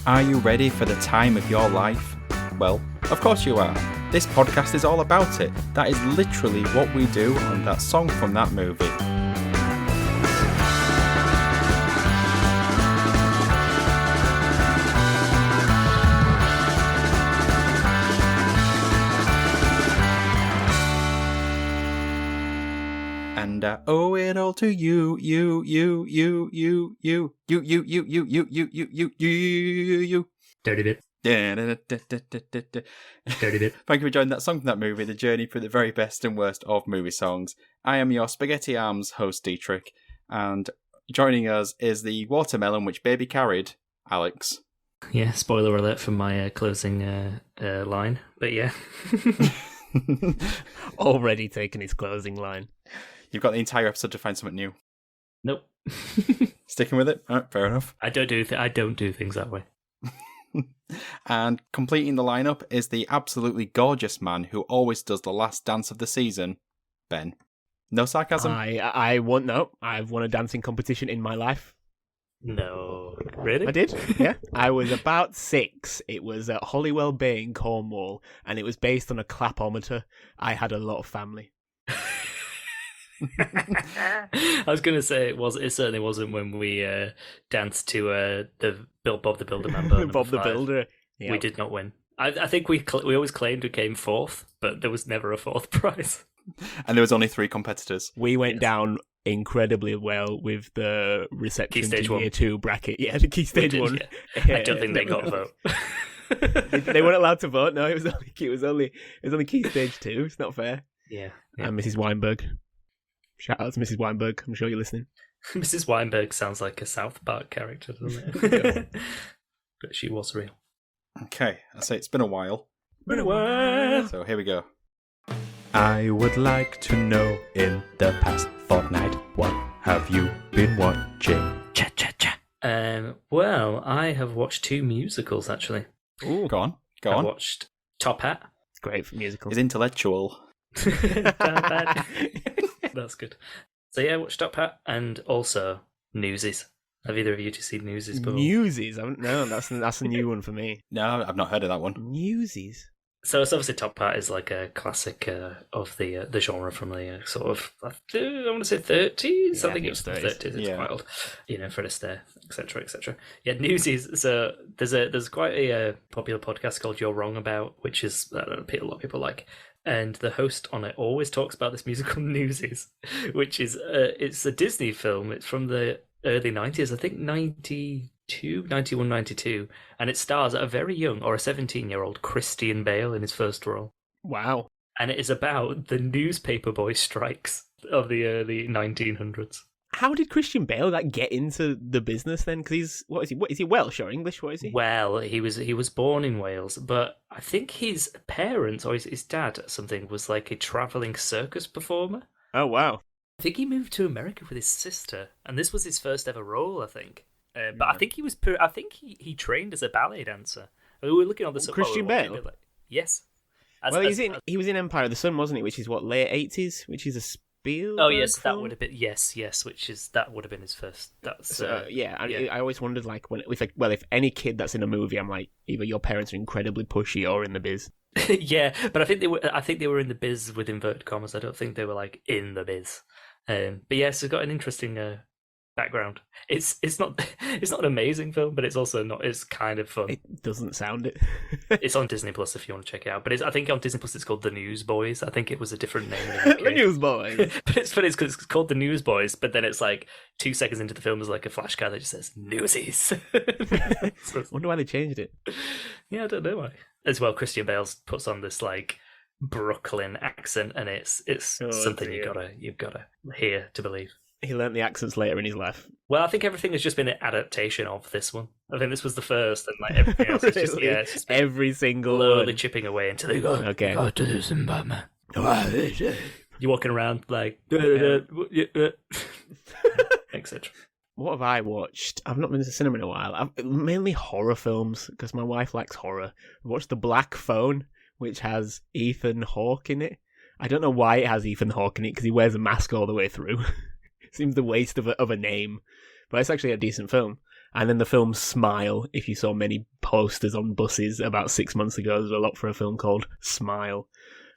Are you ready for the time of your life? Well, of course you are. This podcast is all about it. That is literally what we do on That Song from That Movie. And I owe it all to you. Dirty bit. Dirty bit. Thank you for joining That Song from That Movie, the journey through the very best and worst of movie songs. I am your Spaghetti Arms host, Dietrich, and joining us is the watermelon which baby carried, Alex. Yeah, spoiler alert from my closing line, but yeah. Already taken his closing line. You've got the entire episode to find something new. Nope. Sticking with it? All right, fair enough. I don't do things that way. And completing the lineup is the absolutely gorgeous man who always does the last dance of the season, Ben. No sarcasm? I've won a dancing competition in my life. No. Really? I did, yeah. I was about 6. It was at Holywell Bay in Cornwall, and it was based on a clapometer. I had a lot of family. I was going to say it certainly wasn't when we danced to the Bob the Builder member. Bob the Builder. Yep. We did not win. I think we always claimed we came 4th, but there was never a 4th prize. And there was only 3 competitors. We went down incredibly well with the reception stage to one. Year 2 bracket. Yeah, the key stage one. Yeah. I don't think they got a vote. They weren't allowed to vote. No, it was only key stage 2. It's not fair. Yeah. And Mrs. Weinberg. Shout out to Mrs. Weinberg. I'm sure you're listening. Mrs. Weinberg sounds like a South Park character, doesn't it? But she was real. Okay, I say it's been a while. Been a while. So here we go. I would like to know, in the past fortnight, what have you been watching? Cha. Well, I have watched 2 musicals, actually. Ooh. Go on. I watched Top Hat. It's great for musicals. It's intellectual. That's good. So yeah, I watched Top Hat and also Newsies. Have either of you two seen Newsies before? Newsies? No, that's a new one for me. No, I've not heard of that one. Newsies? So it's obviously Top Hat is like a classic of the genre from the sort of, I want to say 30s. Yeah, I think it was 30s. It's yeah. wild. Fred Astaire, etc., etc. Yeah, Newsies. So there's quite a popular podcast called You're Wrong About, which is a lot of people like. And the host on it always talks about this musical Newsies, which is it's a Disney film. It's from the early 90s, I think 92, 91, 92, and it stars a very young, or a 17-year-old Christian Bale in his first role. Wow. And it is about the newspaper boy strikes of the early 1900s. How did Christian Bale get into the business then? Because what is he Welsh or English? What is he? Well, he was born in Wales, but I think his parents or his dad or something was like a travelling circus performer. Oh wow! I think he moved to America with his sister, and this was his first ever role. I think, but I think he trained as a ballet dancer. We were looking on the Christian Bale. Yes. He was in Empire of the Sun, wasn't he? Which is what, late 80s, which is a Spielberg Oh yes, film? that would have been that would have been his first. That's I always wondered if any kid that's in a movie, I'm like, either your parents are incredibly pushy or in the biz. Yeah, but I think they were in the biz with inverted commas. I don't think they were like in the biz. But yes, it's got an interesting background. It's not an amazing film, but it's also not. It's kind of fun. It doesn't sound it. It's on Disney Plus if you want to check it out. But I think on Disney Plus it's called The Newsboys. I think it was a different name. The Newsboys. But it's funny because it's called The Newsboys, but then it's like 2 seconds into the film there's like a flash card that just says Newsies. Wonder why they changed it. Yeah, I don't know why. As well, Christian Bale puts on this like Brooklyn accent, and it's something you've gotta hear to believe. He learnt the accents later in his life. Well, I think everything has just been an adaptation of this one. I think this was the first, and like everything else is just it's just every single slowly one. chipping away until they go. Okay. Go to this in Batman. You're walking around like etc. What have I watched? I've not been to the cinema in a while. Mainly horror films because my wife likes horror. I watched The Black Phone, which has Ethan Hawke in it. I don't know why it has Ethan Hawke in it because he wears a mask all the way through. Seems the waste of a name, but it's actually a decent film. And then the film Smile, if you saw many posters on buses about 6 months ago, there's a lot for a film called Smile.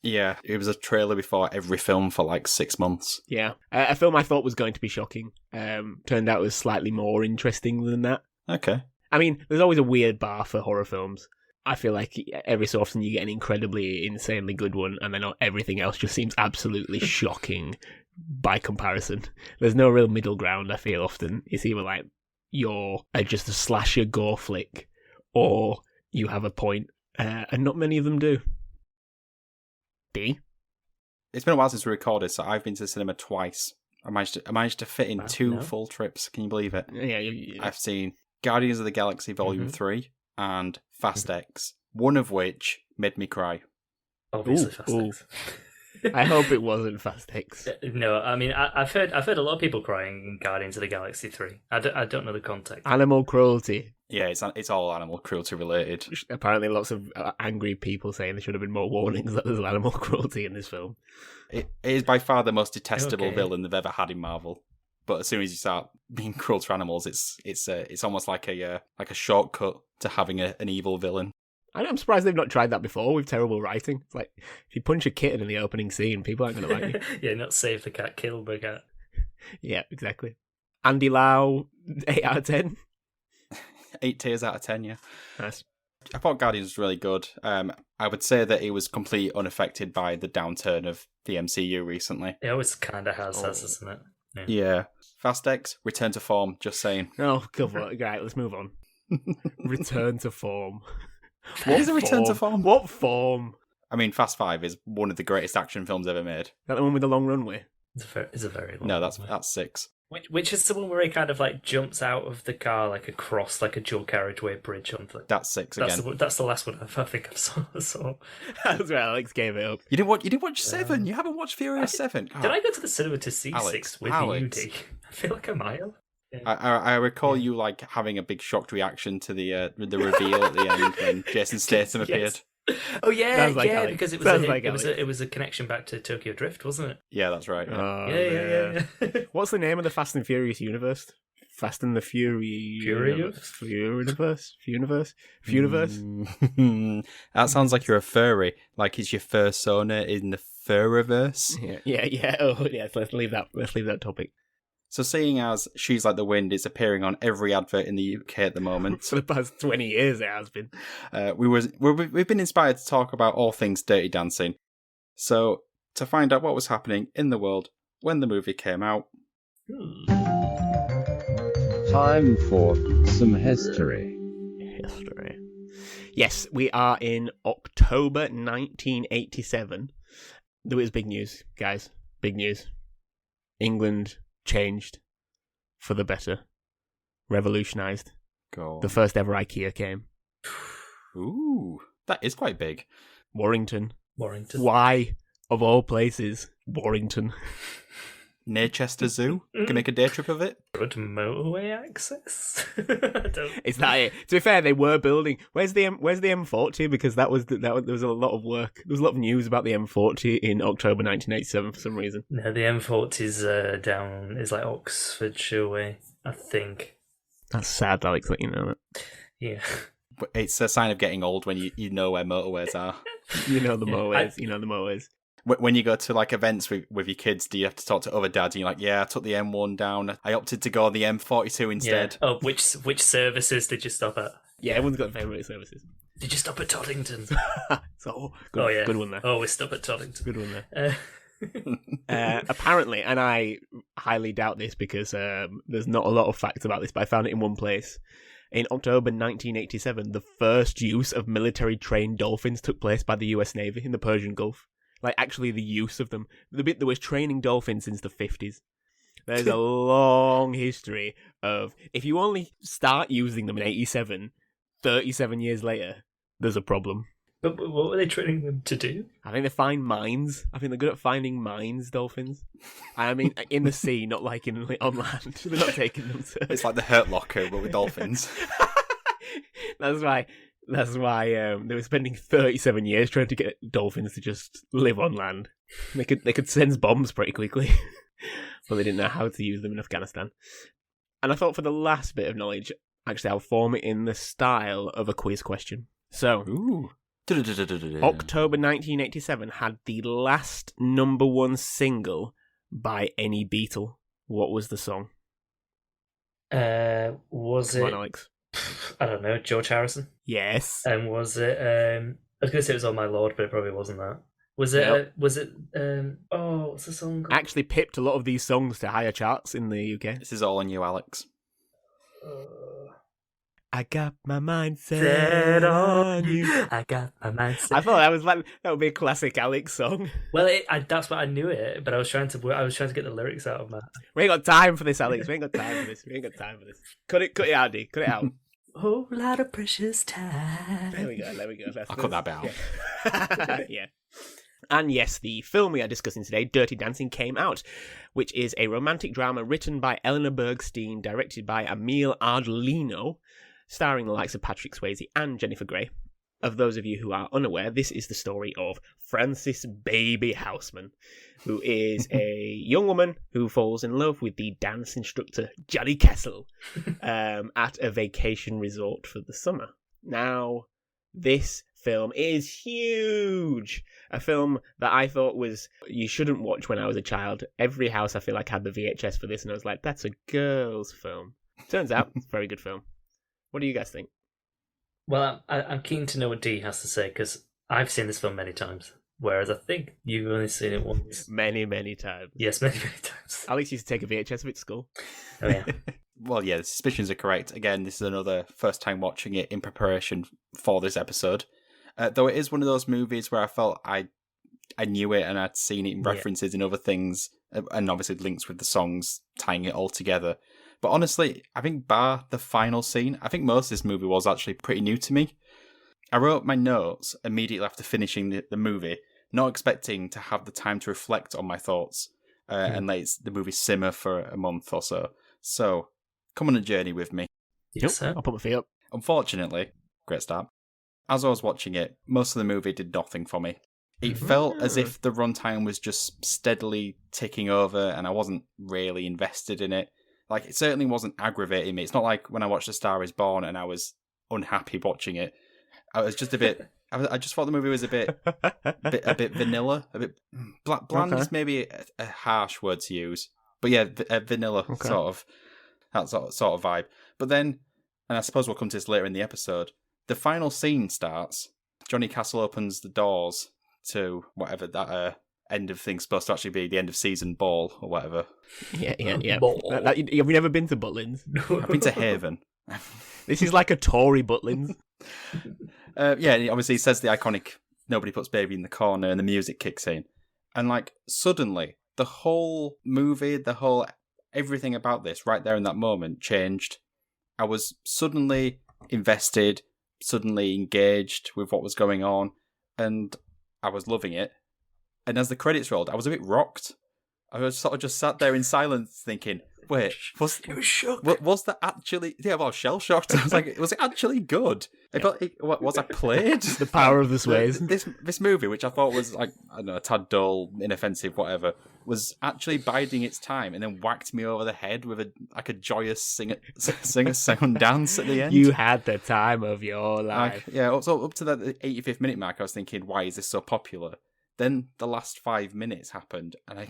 Yeah, it was a trailer before every film for like 6 months. Yeah, a film I thought was going to be shocking. Turned out it was slightly more interesting than that. Okay. I mean, there's always a weird bar for horror films. I feel like every so often you get an incredibly, insanely good one, and then everything else just seems absolutely shocking by comparison. There's no real middle ground, I feel often. It's either like you're just a slasher gore flick, or you have a point, and not many of them do. D? It's been a while since we recorded, so I've been to the cinema twice. I managed to fit in two no. full trips. Can you believe it? Yeah. I've seen Guardians of the Galaxy Volume 3 and Fast X, one of which made me cry. Obviously, Fast X. I hope it wasn't Fast X. No, I mean, I've heard a lot of people crying in Guardians of the Galaxy 3. I don't know the context. Animal cruelty. Yeah, it's all animal cruelty related. Apparently lots of angry people saying there should have been more warnings that there's animal cruelty in this film. It is by far the most detestable villain they've ever had in Marvel. But as soon as you start being cruel to animals, it's almost like a shortcut to having an evil villain. I'm surprised they've not tried that before with terrible writing. It's like, if you punch a kitten in the opening scene, people aren't going to like you. Yeah, not save the cat, kill the cat. Yeah, exactly. Andy Lau, 8 out of 10. 8 tiers out of 10, yeah. Nice. I thought Guardians was really good. I would say that it was completely unaffected by the downturn of the MCU recently. It always kind of has, hasn't it? Yeah. Fast X, return to form, just saying. Oh, come on. Right, let's move on. Return to form. What is a return to form? What form? I mean, Fast 5 is one of the greatest action films ever made. Is that the one with the long runway? It's a very long No, that's runway. 6. Which is the one where he kind of like jumps out of the car like across like a dual carriageway bridge onto. That's 6 again. That's the last one I think I saw. That's right, Alex gave it up. You didn't watch 7? You haven't watched Furious 7? Did I go to the cinema to see Alex, 6 with Alex. you, D? I feel like I might have. Yeah. I recall you like having a big shocked reaction to the reveal at the end when Jason Statham appeared. Oh yeah, Sounds like yeah, Alex. because it was a connection back to Tokyo Drift, wasn't it? Yeah, that's right. Yeah. Oh, Yeah. What's the name of the Fast and Furious universe? Fast and the Fury... Furious? Universe? That sounds like you're a furry. Like it's your fursona in the furriverse. Yeah. Oh, yes. Let's leave that topic. So seeing as She's Like the Wind is appearing on every advert in the UK at the moment. For the past 20 years it has been. We've been inspired to talk about all things Dirty Dancing. So to find out what was happening in the world when the movie came out. Time for some history. Yes, we are in October 1987. There was big news, guys. Big news. England changed for the better. Revolutionised. Go on. The first ever IKEA came. Ooh, that is quite big. Warrington. Warrington. Of all places, Warrington. Near Chester Zoo. Can make a day trip of it. Good motorway access. Is that it? To be fair, they were building. Where's the M40? Because there was a lot of work. There was a lot of news about the M40 in October 1987 for some reason. No, the M40 is down. Is like Oxfordshire way, I think. That's sad, Alex. That you know that. Yeah. It's a sign of getting old when you know where motorways are. You know the motorways. You know the motorways. When you go to like events with your kids, do you have to talk to other dads? And you're like, yeah, I took the M1 down. I opted to go on the M42 instead. Yeah. Oh, which services did you stop at? Yeah, everyone's got favourite services. Did you stop at Toddington? Good one there. Oh, we stopped at Toddington. Good one there. Apparently, and I highly doubt this because there's not a lot of facts about this, but I found it in one place. In October 1987, the first use of military-trained dolphins took place by the US Navy in the Persian Gulf. Like, actually, the use of them. There was training dolphins since the 50s. There's a long history of, if you only start using them in 87, 37 years later, there's a problem. But what were they training them to do? I think they find mines. I think they're good at finding mines, dolphins. I mean, in the sea, not like on land. They're not taking them to... It's like the Hurt Locker, but with dolphins. That's why they were spending 37 years trying to get dolphins to just live on land. They could sense bombs pretty quickly, but they didn't know how to use them in Afghanistan. And I thought for the last bit of knowledge, Actually, I'll form it in the style of a quiz question. So, Ooh. October 1987 had the last number one single by any Beatle. What was the song? Was Come it? on, Alex. I don't know, George Harrison. Yes. And was it? I was gonna say it was "Oh My Lord," but it probably wasn't that. Was it? Nope. Was it? Oh, what's the song called? Actually pipped a lot of these songs to higher charts in the UK. This is all on you, Alex. I got my mind set on you. I got my mind set. I thought that would be a classic Alex song. Well, that's what I knew it, but I was trying to get the lyrics out of my. We ain't got time for this, Alex. We ain't got time for this. Cut it out, D. Cut it out. Whole lot of precious time. There we go. I'll cut that bit out. Yeah. Yeah. And yes, the film we are discussing today, Dirty Dancing, came out, which is a romantic drama written by Eleanor Bergstein, directed by Emil Ardolino, starring the likes of Patrick Swayze and Jennifer Grey. Of those of you who are unaware, this is the story of Frances Baby Houseman, who is a young woman who falls in love with the dance instructor Johnny Kessel at a vacation resort for the summer. Now, this film is huge. A film that I thought you shouldn't watch when I was a child. Every house I feel like had the VHS for this, and I was like, that's a girl's film. Turns out, it's a very good film. What do you guys think? Well, I'm keen to know what Dee has to say, because I've seen this film many times, whereas I think you've only seen it once. Many, many times. Yes, many, many times. Alex used to take a VHS of it to school. Oh, yeah. Well, yeah, the suspicions are correct. Again, this is another first time watching it in preparation for this episode. Though it is one of those movies where I felt I knew it and I'd seen it in references in other things, and obviously links with the songs tying it all together. But honestly, I think bar the final scene, I think most of this movie was actually pretty new to me. I wrote my notes immediately after finishing the movie, not expecting to have the time to reflect on my thoughts and let the movie simmer for a month or so. So, come on a journey with me. Yes, sir. I'll put my feet up. Unfortunately, great start. As I was watching it, most of the movie did nothing for me. It felt as if the runtime was just steadily ticking over and I wasn't really invested in it. Like, it certainly wasn't aggravating me. It's not like when I watched A Star Is Born and I was unhappy watching it. I was just a bit... I just thought the movie was a bit vanilla, a bit bland. Is maybe a harsh word to use, but yeah, a vanilla sort of vibe. But then, and I suppose we'll come to this later in the episode, the final scene starts. Johnny Castle opens the doors to whatever that end of thing's supposed to actually be, the end of season ball or whatever. Yeah. Have you never been to Butlins? I've been to Haven. This is like a Tory Butlins. Yeah, obviously he says the iconic "Nobody puts baby in the corner" and the music kicks in. And like suddenly the whole movie, everything about this right there in that moment changed. I was suddenly invested, suddenly engaged with what was going on, and I was loving it. And as the credits rolled, I was a bit rocked. I was sort of just sat there in silence thinking, wait, was that actually... Yeah, well, shell-shocked. I was like, was it actually good? Was I played? The power of the Sways. This movie, which I thought was, like, I don't know, a tad dull, inoffensive, whatever, was actually biding its time and then whacked me over the head with a joyous sing-a-song dance at the end. You had the time of your life. So up to the 85th minute mark, I was thinking, why is this so popular? Then the last 5 minutes happened, and I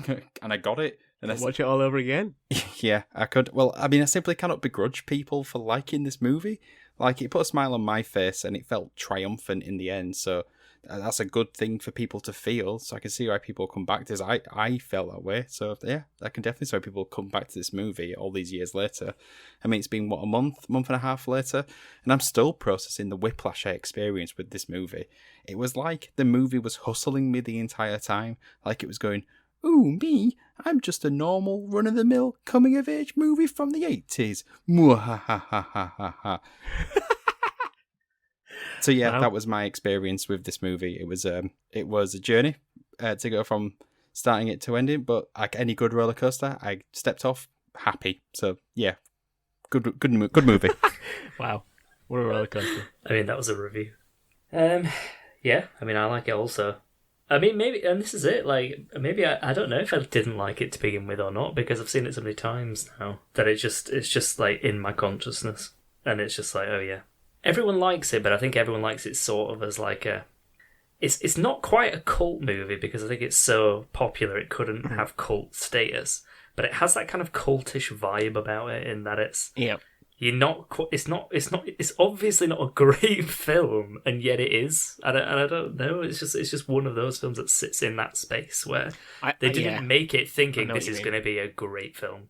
got it. And I watch it all over again. Yeah, I could. Well, I mean, I simply cannot begrudge people for liking this movie. Like, it put a smile on my face, and it felt triumphant in the end. So that's a good thing for people to feel. So I can see why people come back to this. I felt that way. So yeah, I can definitely see why people come back to this movie all these years later. I mean, it's been a month and a half later, and I'm still processing the whiplash I experienced with this movie. It was like the movie was hustling me the entire time, like it was going, "Ooh, me, I'm just a normal run-of-the-mill coming-of-age movie from the 80s. Mwahahahaha." So yeah, wow. That was my experience with this movie. It was a journey to go from starting it to ending, but like any good roller coaster, I stepped off happy. So yeah, good movie. Wow, what a roller coaster! I mean, that was a review. Yeah, I mean, I like it also. I mean, maybe, and this is it, like, maybe I don't know if I didn't like it to begin with or not, because I've seen it so many times now that it's just like in my consciousness. and it's just like, oh yeah, everyone likes it, but I think everyone likes it sort of as like a. It's not quite a cult movie because I think it's so popular it couldn't have cult status, but it has that kind of cultish vibe about it in that it's it's obviously not a great film, and yet it is. I don't know. It's just one of those films that sits in that space where they didn't make it thinking this is going to be a great film,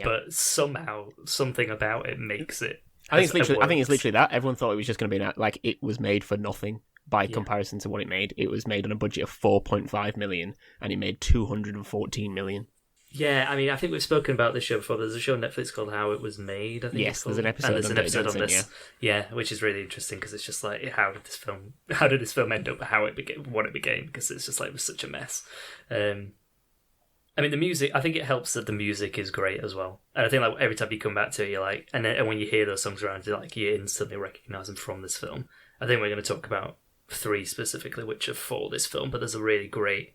but somehow something about it makes it. I think it's literally that. Everyone thought it was just going to be like it was made for nothing by comparison to what it made. It was made on a budget of 4.5 million, and it made 214 million. Yeah, I mean, I think we've spoken about this show before. There's a show on Netflix called How It Was Made. I think yes, there's an episode. And there's an episode on this. Yeah, which is really interesting because it's just like how did this film end up? How it became what it became? Because it's just like it was such a mess. I mean, the music. I think it helps that the music is great as well. And I think like every time you come back to it, you're like, and when you hear those songs around, you're like you instantly recognise them from this film. I think we're going to talk about 3 specifically, which are for this film, but there's a really great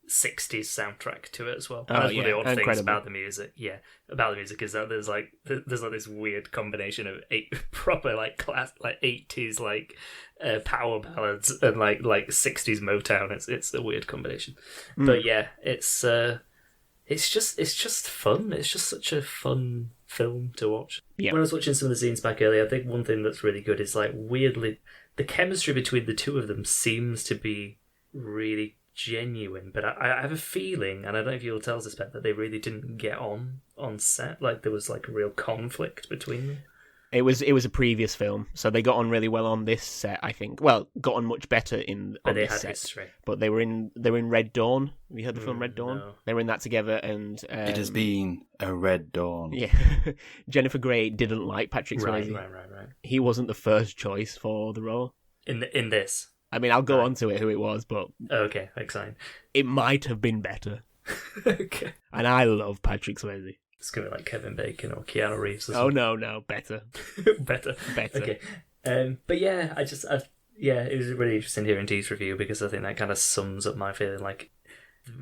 60s soundtrack to it as well. And that's one of the odd things about the music. Yeah, about the music is that there's like this weird combination of proper like class like 80s like power ballads and like 60s Motown. It's a weird combination, but yeah, it's just fun. It's just such a fun film to watch. Yeah. When I was watching some of the scenes back earlier, I think one thing that's really good is like weirdly the chemistry between the two of them seems to be really genuine, but I have a feeling, and I don't know if you'll tell us this, that they really didn't get on set. Like there was like a real conflict between them. It was a previous film, so they got on really well on this set, I think. Well, got on much better on this set. History. But they were in Red Dawn. Have you heard the film Red Dawn? No. They were in that together, and it has been a Red Dawn. Yeah, Jennifer Grey didn't like Patrick Swayze. Right. He wasn't the first choice for the role in this. I mean, I'll go on to it who it was, but okay, exciting. It might have been better. Okay, and I love Patrick Swayze. It's going to be like Kevin Bacon or Keanu Reeves or something. Oh, no, better. better. Okay. But yeah, it was really interesting hearing Dee's review because I think that kind of sums up my feeling. Like,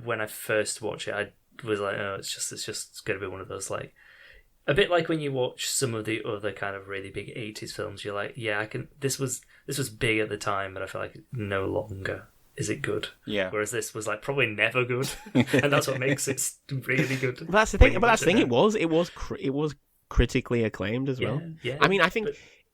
when I first watched it, I was like, oh, it's just going to be one of those, like, a bit like when you watch some of the other kind of really big 80s films, you're like, yeah, this was big at the time, but I feel like no longer is it good. Yeah. Whereas this was like probably never good, and that's what makes it really good. But that's the thing. It was critically acclaimed as well. Yeah. I mean, I think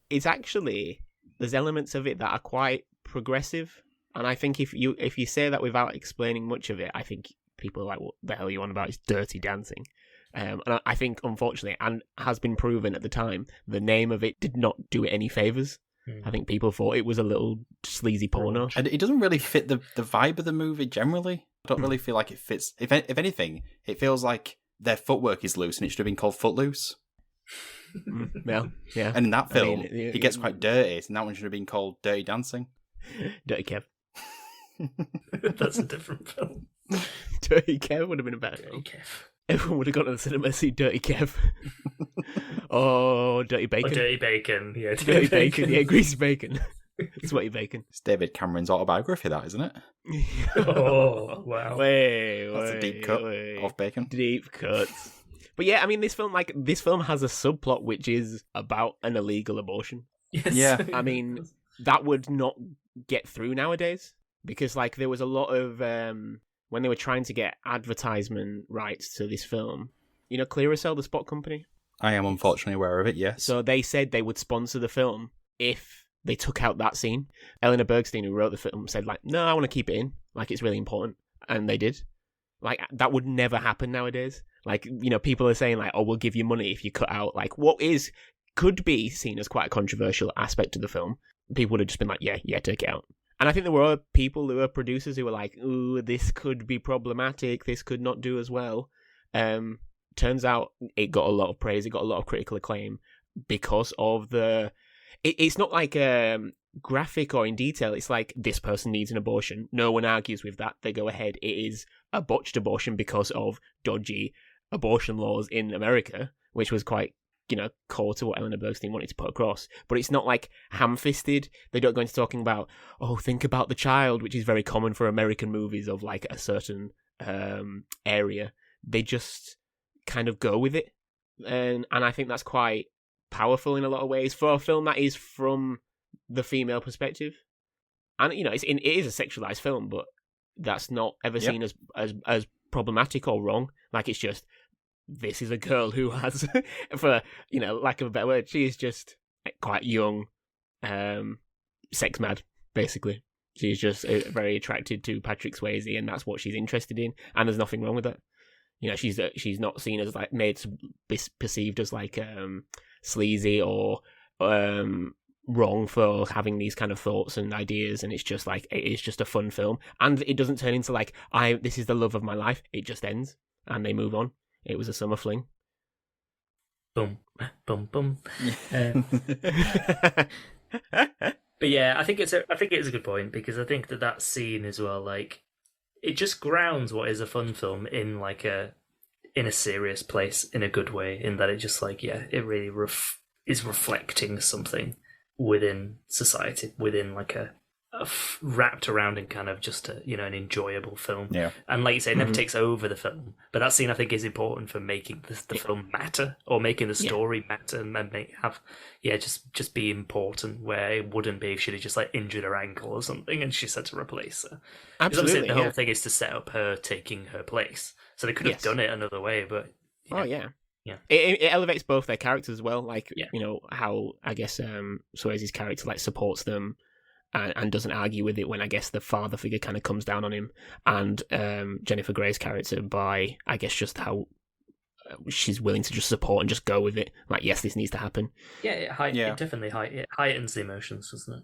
it's actually there's elements of it that are quite progressive, and I think if you say that without explaining much of it, I think people are like, "What the hell are you on about? It's Dirty Dancing." And I think, unfortunately, and has been proven at the time, the name of it did not do it any favours. I think people thought it was a little sleazy porno. And it doesn't really fit the vibe of the movie generally. I don't really feel like it fits. If anything, it feels like their footwork is loose and it should have been called Footloose. Well, yeah. And in that film, it gets quite dirty, and that one should have been called Dirty Dancing. Dirty Kev. That's a different film. Dirty Kev would have been a better film. Kev. Everyone would have gone to the cinema to see Dirty Kev. Dirty Bacon. Dirty Bacon, yeah. Dirty Bacon, yeah, greasy bacon. Sweaty bacon. It's David Cameron's autobiography, that, isn't it? Oh, wow. That's a deep cut of Bacon. Deep cuts. But yeah, I mean, this film has a subplot which is about an illegal abortion. Yes. Yeah. I mean, that would not get through nowadays because, like, there was a lot of when they were trying to get advertisement rights to this film. You know, Clearasil, the spot company. I am unfortunately aware of it. Yes. So they said they would sponsor the film if they took out that scene. Eleanor Bergstein, who wrote the film, said, like, no, I want to keep it in. Like, it's really important. And they did. Like, that would never happen nowadays. Like, you know, people are saying, like, oh, we'll give you money if you cut out, like, what could be seen as quite a controversial aspect of the film. People would have just been like, yeah, take it out. And I think there were people who were producers who were like, ooh, this could be problematic. This could not do as well. Turns out it got a lot of praise. It got a lot of critical acclaim because of it's not like graphic or in detail. It's like, this person needs an abortion. No one argues with that. They go ahead. It is a botched abortion because of dodgy abortion laws in America, which was quite, you know, core to what Eleanor Bergstein wanted to put across. But it's not like ham-fisted. They don't go into talking about, oh, think about the child, which is very common for American movies of like a certain area. They just kind of go with it. And I think that's quite powerful in a lot of ways for a film that is from the female perspective. And, you know, it is a sexualized film, but that's not ever seen as problematic or wrong. Like, it's just, this is a girl who has, for, you know, lack of a better word, she is just quite young, sex mad, basically. She's just very attracted to Patrick Swayze, and that's what she's interested in, and there's nothing wrong with that. You know, she's not seen as, like, made to be perceived as, like, sleazy or wrong for having these kind of thoughts and ideas, and it's just, like, it is just a fun film, and it doesn't turn into, like, this is the love of my life. It just ends, and they move on. It was a summer fling. Boom, boom, boom. But yeah, I think it is a good point, because I think that scene as well, like, it just grounds what is a fun film in, like, in a serious place in a good way, in that it just, like, yeah, it really is reflecting something within society, within, like, wrapped around in kind of just a, you know, an enjoyable film. Yeah. And like you say, it never takes over the film, but that scene I think is important for making the film matter, or making the story matter, and just be important, where it wouldn't be if she'd have just, like, injured her ankle or something and she had to replace her. Absolutely. The whole thing is to set up her taking her place, so they could have done it another way, but yeah. It elevates both their characters as well, like, you know, how I guess Swayze's character, like, supports them and doesn't argue with it when, I guess, the father figure kind of comes down on him, and Jennifer Grey's character, by, I guess, just how she's willing to just support and just go with it. Like, yes, this needs to happen. It definitely heightens the emotions, doesn't it?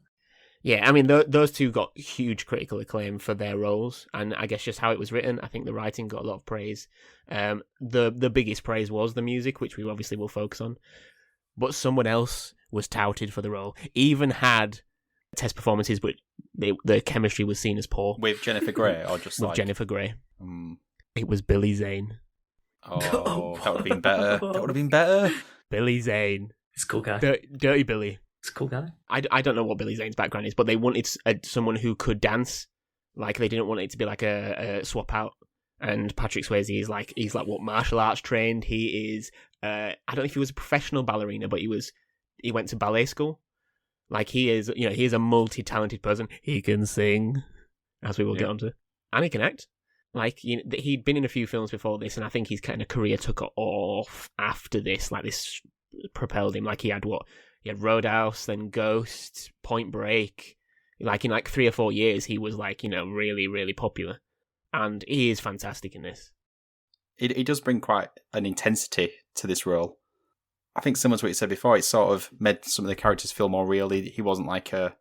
Yeah, I mean, those two got huge critical acclaim for their roles, and I guess just how it was written, I think the writing got a lot of praise. The biggest praise was the music, which we obviously will focus on, but someone else was touted for the role, even had test performances, but the chemistry was seen as poor. With Jennifer Grey, or just with Jennifer Grey? It was Billy Zane. Oh, that would have been better. Billy Zane. He's a cool guy. Dirty Billy. He's a cool guy. I don't know what Billy Zane's background is, but they wanted someone who could dance. Like, they didn't want it to be like a swap out. And Patrick Swayze is like, he's like, what, martial arts trained. He is, I don't know if he was a professional ballerina, but he went to ballet school. Like, he is, you know, he is a multi-talented person. He can sing, as we will get onto, and he can act. Like, you know, he'd been in a few films before this, and I think his kind of career took off after this. Like, this propelled him. Like, he had Roadhouse, then Ghost, Point Break. Like, in like 3 or 4 years, he was, like, you know, really, really popular, and he is fantastic in this. He does bring quite an intensity to this role. I think similar to what you said before, it sort of made some of the characters feel more real. He wasn't like a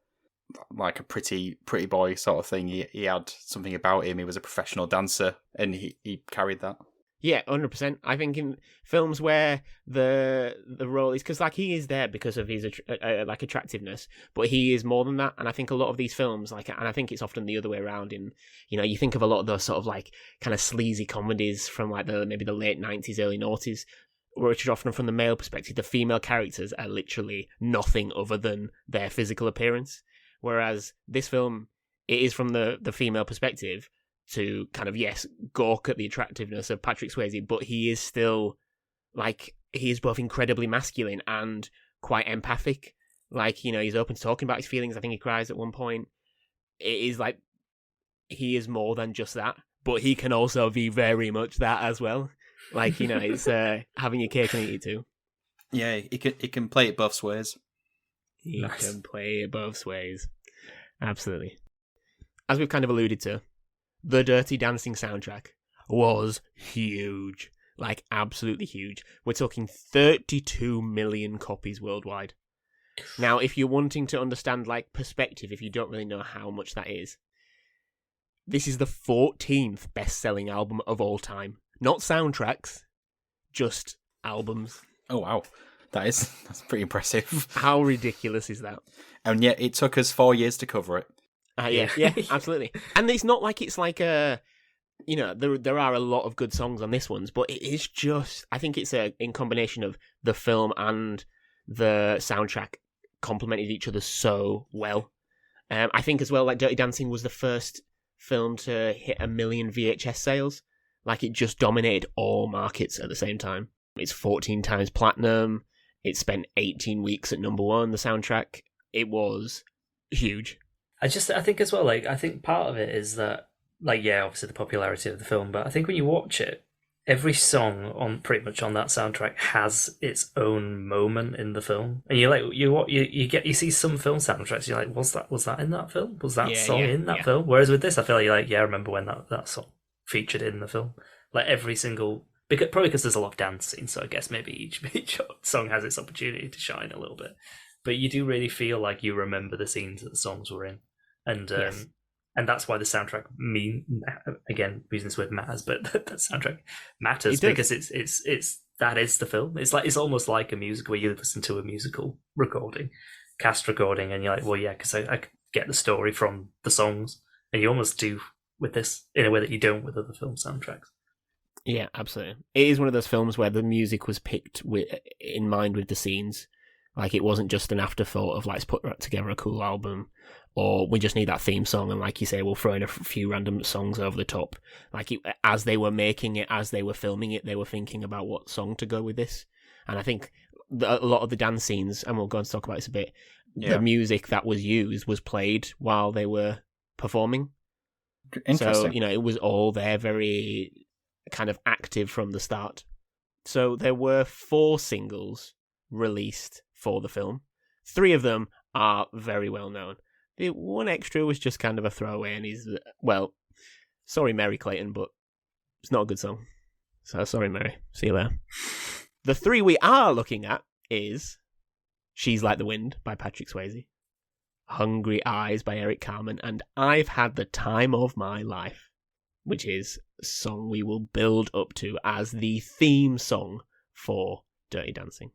pretty boy sort of thing. He had something about him. He was a professional dancer, and he carried that. Yeah, 100%. I think in films where the role is, because, like, he is there because of his like attractiveness, but he is more than that. And I think a lot of these films, like, and I think it's often the other way around. In, you know, you think of a lot of those sort of like kind of sleazy comedies from like maybe the late 90s, early noughties, which are often from the male perspective. The female characters are literally nothing other than their physical appearance. Whereas this film, it is from the female perspective to kind of, yes, gawk at the attractiveness of Patrick Swayze, but he is still, like, he is both incredibly masculine and quite empathic. Like, you know, he's open to talking about his feelings. I think he cries at one point. It is like, he is more than just that, but he can also be very much that as well. Like, you know, it's having your cake and eat it too. Yeah, he can play it both ways. He can play it both ways. Absolutely. As we've kind of alluded to, the Dirty Dancing soundtrack was huge. Like, absolutely huge. We're talking 32 million copies worldwide. Now, if you're wanting to understand, like, perspective, if you don't really know how much that is, this is the 14th best-selling album of all time. Not soundtracks, just albums. Oh, wow. That's pretty impressive. How ridiculous is that? And yet it took us 4 years to cover it. Yeah, absolutely. And it's not like it's like a, you know, there are a lot of good songs on this one, but it is just, I think it's in combination of the film and the soundtrack complemented each other so well. I think as well, like, Dirty Dancing was the first film to hit 1 million VHS sales. Like, it just dominated all markets at the same time. It's 14 times platinum. It spent 18 weeks at number one, the soundtrack. It was huge. I think as well, like, I think part of it is that, like, yeah, obviously the popularity of the film, but I think when you watch it, every song on pretty much on that soundtrack has its own moment in the film, and you see some film soundtracks, you're like, was that in that film? Was that song in that film? Whereas with this, I feel like you're like, yeah, I remember when that song featured in the film. Like every single, probably because there's a lot of dance scenes, so I guess maybe each song has its opportunity to shine a little bit. But you do really feel like you remember the scenes that the songs were in, and and that's why the soundtrack again using this word matters, but the soundtrack matters because it's that is the film. It's almost like a music where you listen to a musical recording, cast recording, and you're like, well, yeah, because I get the story from the songs, and you almost do with this in a way that you don't with other film soundtracks. Yeah, absolutely. It is one of those films where the music was picked in mind with the scenes. Like, it wasn't just an afterthought of, like, let's put together a cool album, or we just need that theme song, and like you say, we'll throw in a few random songs over the top. Like, as they were making it, as they were filming it, they were thinking about what song to go with this. And I think a lot of the dance scenes, and we'll go on to talk about this a bit, the music that was used was played while they were performing. Interesting. So, it was all there, very kind of active from the start. So there were 4 singles released for the film. 3 of them are very well known. The one extra was just kind of a throwaway, and he's, well, sorry Mary Clayton, but it's not a good song. So sorry Mary, see you there. The 3 we are looking at is She's Like the Wind by Patrick Swayze, Hungry Eyes by Eric Carmen, and I've Had the Time of My Life, which is a song we will build up to as the theme song for Dirty Dancing.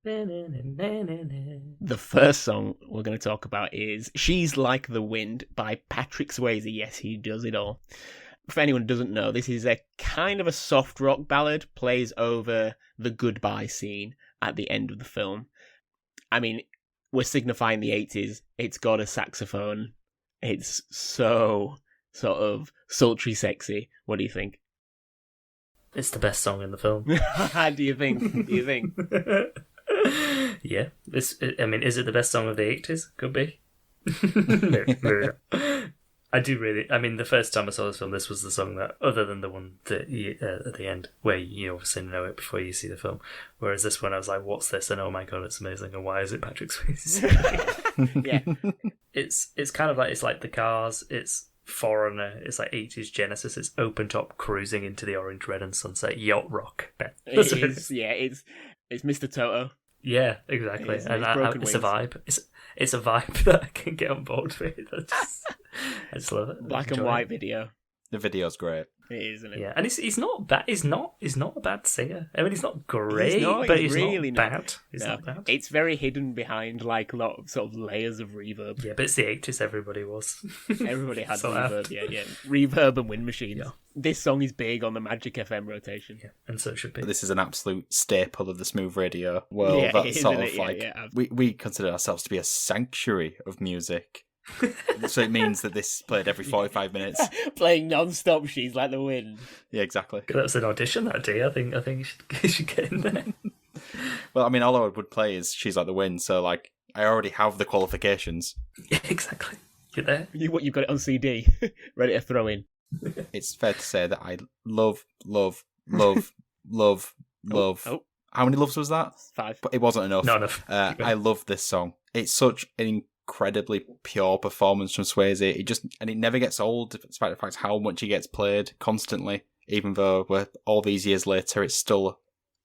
The first song we're going to talk about is She's Like the Wind by Patrick Swayze. Yes, he does it all. For anyone who doesn't know, this is a kind of a soft rock ballad, plays over the goodbye scene at the end of the film. I mean, we're signifying the 80s. It's got a saxophone. It's so sort of sultry sexy. What do you think? It's the best song in the film. Do you think? Yeah. Is it the best song of the 80s? Could be. I do really. I mean, the first time I saw this film, this was the song that, other than the one that at the end, where you obviously know it before you see the film. Whereas this one, I was like, "What's this?" And oh my god, it's amazing! And why is it Patrick Swayze? Yeah, it's kind of like, it's like The Cars. It's Foreigner. It's like 80s Genesis. It's open top cruising into the orange, red, and sunset yacht rock. It is. Yeah, it's Mr. Toto. Yeah, exactly. It's a vibe. It's a vibe that I can get on board with. I just love it. Black and white video. The video's great. It is, isn't it? Yeah, and he's not bad. He's not a bad singer. I mean, he's not great, but he's really not bad. He's not bad. It's very hidden behind like a lot of sort of layers of reverb. Yeah, but it's the 80s. Everybody was. Everybody had reverb. Yeah, reverb and wind machines. Yeah. This song is big on the Magic FM rotation. Yeah, and so it should be. This is an absolute staple of the smooth radio world. Yeah, that's sort of like we consider ourselves to be a sanctuary of music. So it means that this played every 45 minutes. Playing non-stop, She's Like the Wind. Yeah, exactly. That was an audition that day. I think you should get in there. Well, I mean, all I would play is She's Like the Wind, so like I already have the qualifications. Yeah, exactly. You're there. You've got it on CD, ready to throw in. It's fair to say that I love. Oh. How many loves was that? 5. But it wasn't enough. Not enough. I love this song. It's such an incredibly pure performance from Swayze. It never gets old, despite the fact how much he gets played constantly. Even though we're all these years later, it's still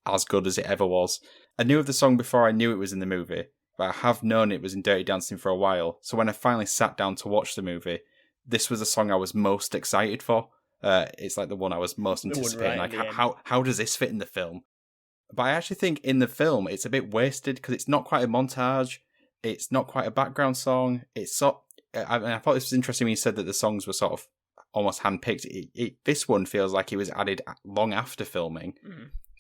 as good as it ever was. I knew of the song before I knew it was in the movie, but I have known it was in Dirty Dancing for a while. So when I finally sat down to watch the movie, this was the song I was most excited for. It's like the one I was most anticipating. Like, how does this fit in the film? But I actually think in the film it's a bit wasted because it's not quite a montage. It's not quite a background song. I thought this was interesting when you said that the songs were sort of almost handpicked. This one feels like it was added long after filming.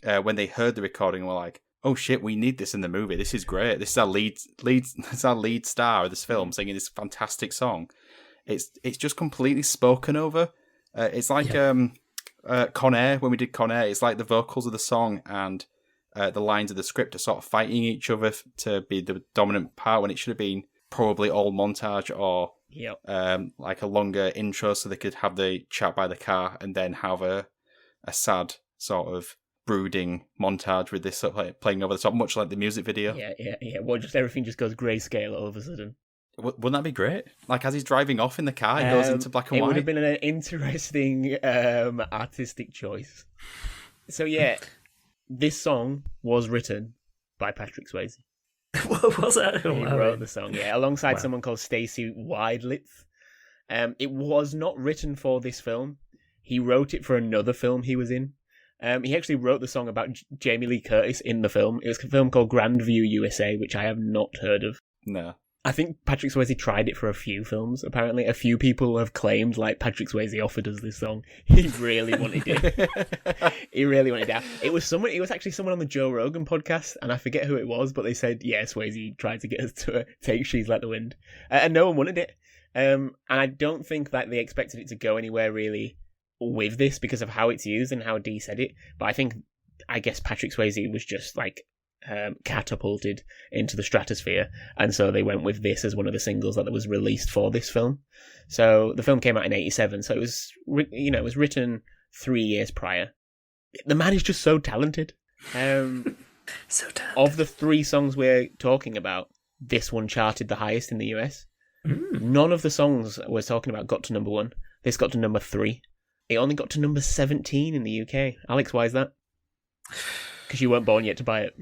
When they heard the recording and were like, "Oh shit, we need this in the movie. This is great. This is our lead star of this film singing this fantastic song." It's just completely spoken over. It's like Con Air, when we did Con Air. It's like the vocals of the song and the lines of the script are sort of fighting each other to be the dominant part when it should have been probably all montage or like a longer intro so they could have the chat by the car and then have a sad sort of brooding montage with this sort of like playing over the top, much like the music video. Yeah. Well, just everything just goes grayscale all of a sudden. Wouldn't that be great? Like as he's driving off in the car, it goes into black and white. It would have been an interesting artistic choice. So yeah, this song was written by Patrick Swayze. What was that? He wrote the song, alongside someone called Stacey Widelitz. It was not written for this film. He wrote it for another film he was in. He actually wrote the song about Jamie Lee Curtis in the film. It was a film called Grandview USA, which I have not heard of. No. I think Patrick Swayze tried it for a few films, apparently. A few people have claimed, like, Patrick Swayze offered us this song. He really wanted it. He really wanted it. It was actually someone on the Joe Rogan podcast, and I forget who it was, but they said, yeah, Swayze tried to get us to take She's Like the Wind. And no one wanted it. And I don't think that they expected it to go anywhere, really, with this because of how it's used and how Dee said it. But I guess Patrick Swayze was just, like, catapulted into the stratosphere, and so they went with this as one of the singles that was released for this film. So the film came out in 1987, so it was it was written 3 years prior. The man is just so talented. So talented. Of the 3 songs we're talking about, this one charted the highest in the US. None of the songs we're talking about got to number 1. This got to number 3. It only got to number 17 in the UK. Alex, why is that? Because you weren't born yet to buy it.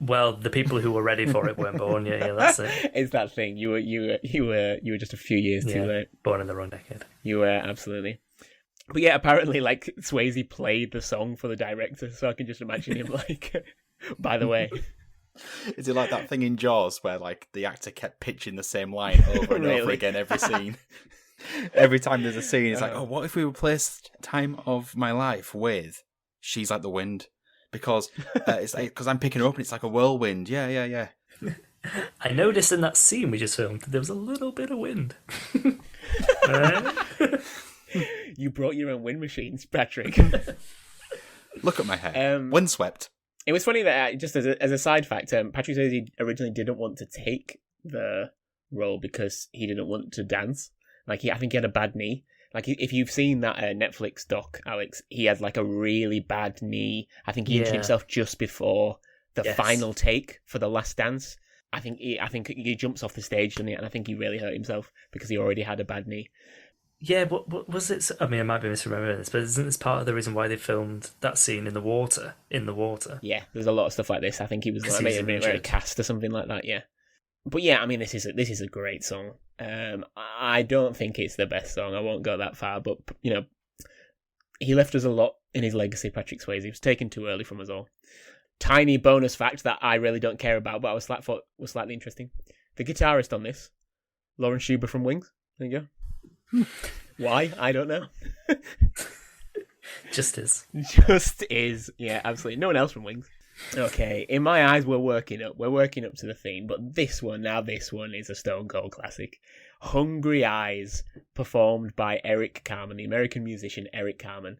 Well, the people who were ready for it weren't born yet. Yeah, that's it. It's that thing. You were just a few years too late. Born in the wrong decade. You were absolutely. But yeah, apparently, like Swayze played the song for the director, so I can just imagine him like. By the way, is it like that thing in Jaws where like the actor kept pitching the same line over and over again every scene? Every time there's a scene, it's like, oh, what if we replaced "Time of My Life" with "She's Like the Wind"? Because it's like, because I'm picking her up and it's like a whirlwind. Yeah. I noticed in that scene we just filmed that there was a little bit of wind. You brought your own wind machines, Patrick. Look at my hair. Windswept. It was funny that, just as a side fact, Patrick Swayze originally didn't want to take the role because he didn't want to dance. Like, I think he had a bad knee. Like, if you've seen that Netflix doc, Alex, he had, like, a really bad knee. I think he injured himself just before the final take for The Last Dance. I think he jumps off the stage, doesn't he? And I think he really hurt himself because he already had a bad knee. Yeah, what was it? I mean, I might be misremembering this, but isn't this part of the reason why they filmed that scene in the water? Yeah, there's a lot of stuff like this. I think he was like, maybe wearing a cast or something like that, yeah. But yeah, I mean, this is a great song. I don't think it's the best song. I won't go that far, but he left us a lot in his legacy. Patrick Swayze. He was taken too early from us all. Tiny bonus fact that I really don't care about, but I thought was slightly interesting. The guitarist on this, Lawrence Schuber from Wings. There you go. Why? I don't know. Just is. Yeah, absolutely. No one else from Wings. Okay, in my eyes, we're working up to the theme, but this one is a Stone Cold classic. Hungry Eyes, performed by Eric Carmen, the American musician Eric Carmen,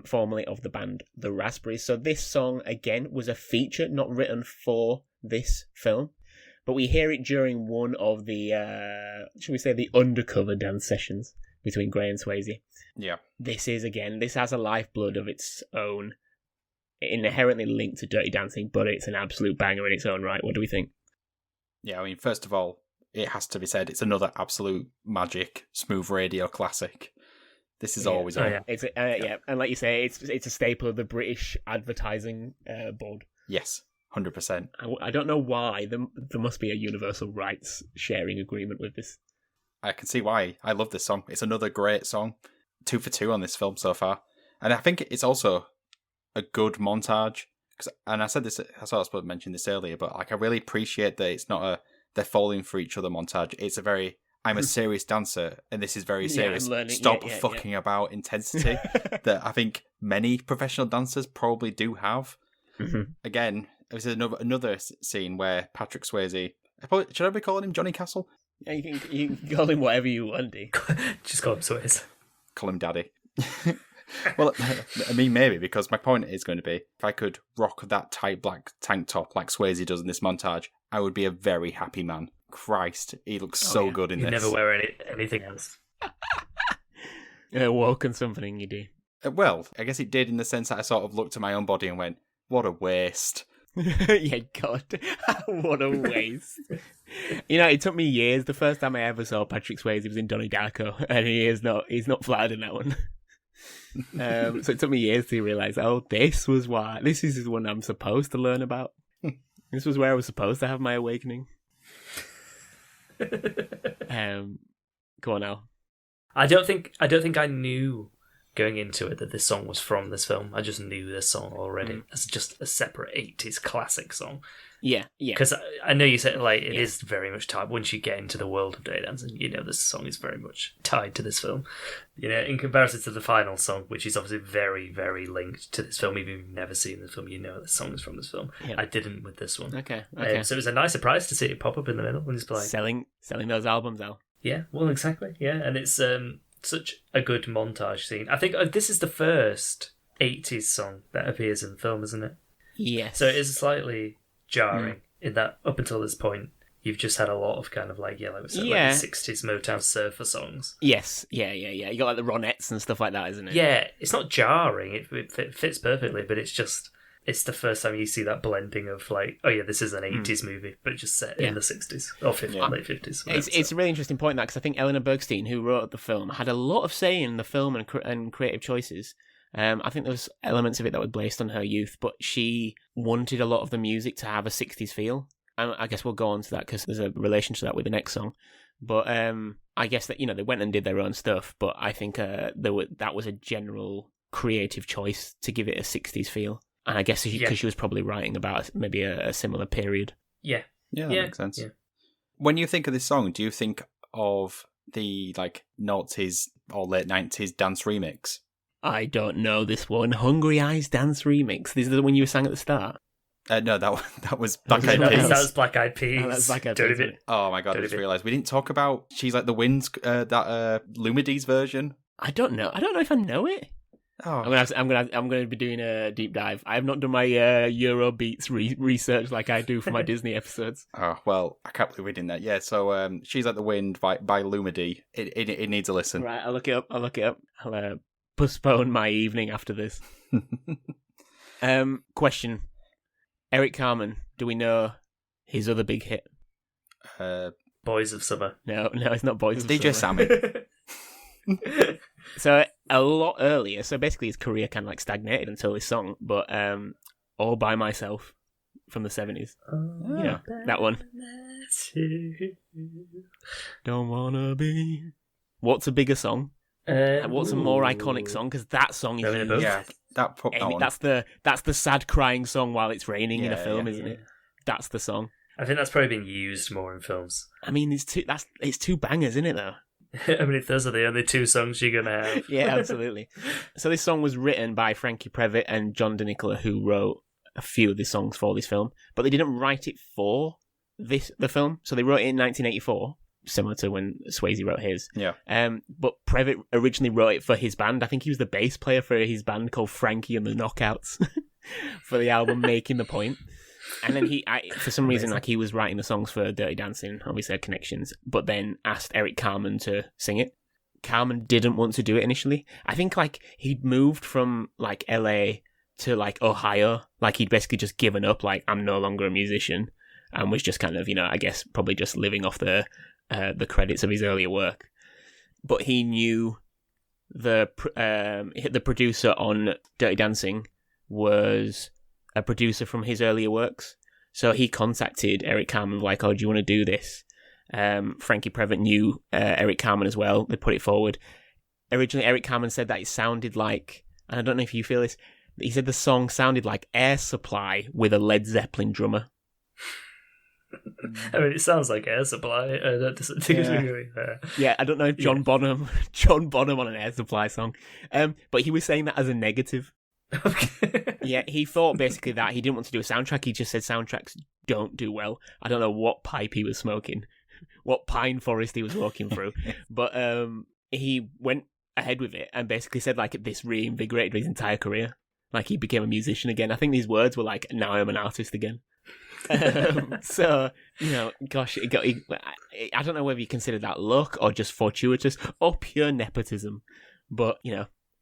formerly of the band The Raspberries. So this song, again, was a feature, not written for this film, but we hear it during one of the, shall we say, the undercover dance sessions between Gray and Swayze. Yeah. This has a lifeblood of its own, inherently linked to Dirty Dancing, but it's an absolute banger in its own right. What do we think? Yeah, I mean, first of all, it has to be said, it's another absolute magic, smooth radio classic. This is always on. Yeah. It's and like you say, it's a staple of the British advertising board. Yes, 100%. I don't know why. There must be a universal rights sharing agreement with this. I can see why. I love this song. It's another great song. 2 for 2 on this film so far. And I think it's also a good montage. And I said this, I was supposed to mention this earlier, but like I really appreciate that it's not a they're falling for each other montage. It's a very, I'm a serious dancer and this is very serious. Stop fucking about intensity that I think many professional dancers probably do have. Mm-hmm. Again, this is another scene where Patrick Swayze, should I be calling him Johnny Castle? Yeah, you can call him whatever you want, Dee. Just call him Swayze. Call him Daddy. Well, I mean, maybe, because my point is going to be, if I could rock that tight black tank top like Swayze does in this montage, I would be a very happy man. Christ, he looks so good in You this. never wear anything else. Woke and something you do. Well, I guess it did in the sense that I sort of looked at my own body and went, what a waste. Yeah, God, what a waste. It took me years. The first time I ever saw Patrick Swayze, he was in Donnie Darko, and he's not flattered in that one. So it took me years to realise, this is the one I'm supposed to learn about. This was where I was supposed to have my awakening. Go on now. I don't think I knew going into it that this song was from this film. I just knew this song already as just a separate 80s classic song. Yeah. Because I know you said it is very much tied. Once you get into the world of Dirty Dancing, this song is very much tied to this film. In comparison to the final song, which is obviously very, very linked to this film. Even if you've never seen the film, this song is from this film. Yeah. I didn't with this one. Okay. So it was a nice surprise to see it pop up in the middle when it's playing. Selling those albums out. Yeah, well, exactly. Yeah, and it's such a good montage scene. I think this is the first 80s song that appears in the film, isn't it? Yes. So it is slightly jarring in that up until this point, you've just had a lot of kind of like we said, like the 60s Motown surfer songs. Yes, yeah. You got like the Ronettes and stuff like that, isn't it? Yeah, it's not jarring. It fits perfectly, but it's the first time you see that blending of this is an 80s movie, but just set in the 60s or 50s, late 50s. It's a really interesting point, that, because I think Eleanor Bergstein, who wrote the film, had a lot of say in the film and creative choices. I think there was elements of it that were based on her youth, but she wanted a lot of the music to have a 60s feel. And I guess we'll go on to that because there's a relation to that with the next song. But I guess that, they went and did their own stuff, but I think that was a general creative choice to give it a 60s feel. And I guess because she was probably writing about maybe a similar period. Yeah. Yeah, that makes sense. Yeah. When you think of this song, do you think of the noughties or late 90s dance remix? I don't know this one. Hungry Eyes Dance Remix. This is the one you sang at the start? No, that was Black Eyed Peas. That was Black Eyed Peas. Oh, that's Black Eyed Peas. Oh my God, I just realised we didn't talk about She's Like the Wind's that Lumidee's version. I don't know if I know it. Oh. I'm gonna be doing a deep dive. I have not done my Eurobeats research like I do for my Disney episodes. Oh well, I can't believe we didn't that. Yeah, so She's Like the Wind by Lumide. It needs a listen. Right, I'll look it up. I'll postpone my evening after this. Question: Eric Carmen, do we know his other big hit? Boys of Summer. No, it's not Boys of DJ Summer. Sammy. So a lot earlier. So basically, his career kind of stagnated until this song. But All by Myself from the 70s. That one. Don't wanna be. What's a bigger song? What's a more iconic song? Because that song is huge. Yeah, that one. That's the sad crying song while it's raining in a film, isn't it? That's the song. I think that's probably been used more in films. I mean, it's two bangers, isn't it? Though. I mean, if those are the only two songs you're gonna have. Yeah, absolutely. So this song was written by Frankie Previtt and John DeNicola, who wrote a few of the songs for this film, but they didn't write it for the film. So they wrote it in 1984. Similar to when Swayze wrote his. Yeah. But Previtt originally wrote it for his band. I think he was the bass player for his band called Frankie and the Knockouts for the album Making the Point. And then for some reason, he was writing the songs for Dirty Dancing, obviously had connections, but then asked Eric Carmen to sing it. Carmen didn't want to do it initially. I think he'd moved from LA to Ohio. He'd basically just given up, I'm no longer a musician, and was just kind of, I guess probably just living off the credits of his earlier work. But he knew the producer on Dirty Dancing was a producer from his earlier works. So he contacted Eric Carmen do you want to do this? Frankie Previtt knew Eric Carmen as well. They put it forward. Originally, Eric Carmen said that it sounded like, and I don't know if you feel this, he said the song sounded like Air Supply with a Led Zeppelin drummer. I mean, it sounds like Air Supply. That doesn't seem to be fair. Yeah, I don't know John Bonham on an Air Supply song. But he was saying that as a negative. Okay. Yeah, he thought basically that he didn't want to do a soundtrack. He just said soundtracks don't do well. I don't know what pipe he was smoking, what pine forest he was walking through. But he went ahead with it and basically said like this reinvigorated his entire career. Like he became a musician again. I think these words were like, now I'm an artist again. So, gosh, I don't know whether you consider that luck or just fortuitous or pure nepotism. But,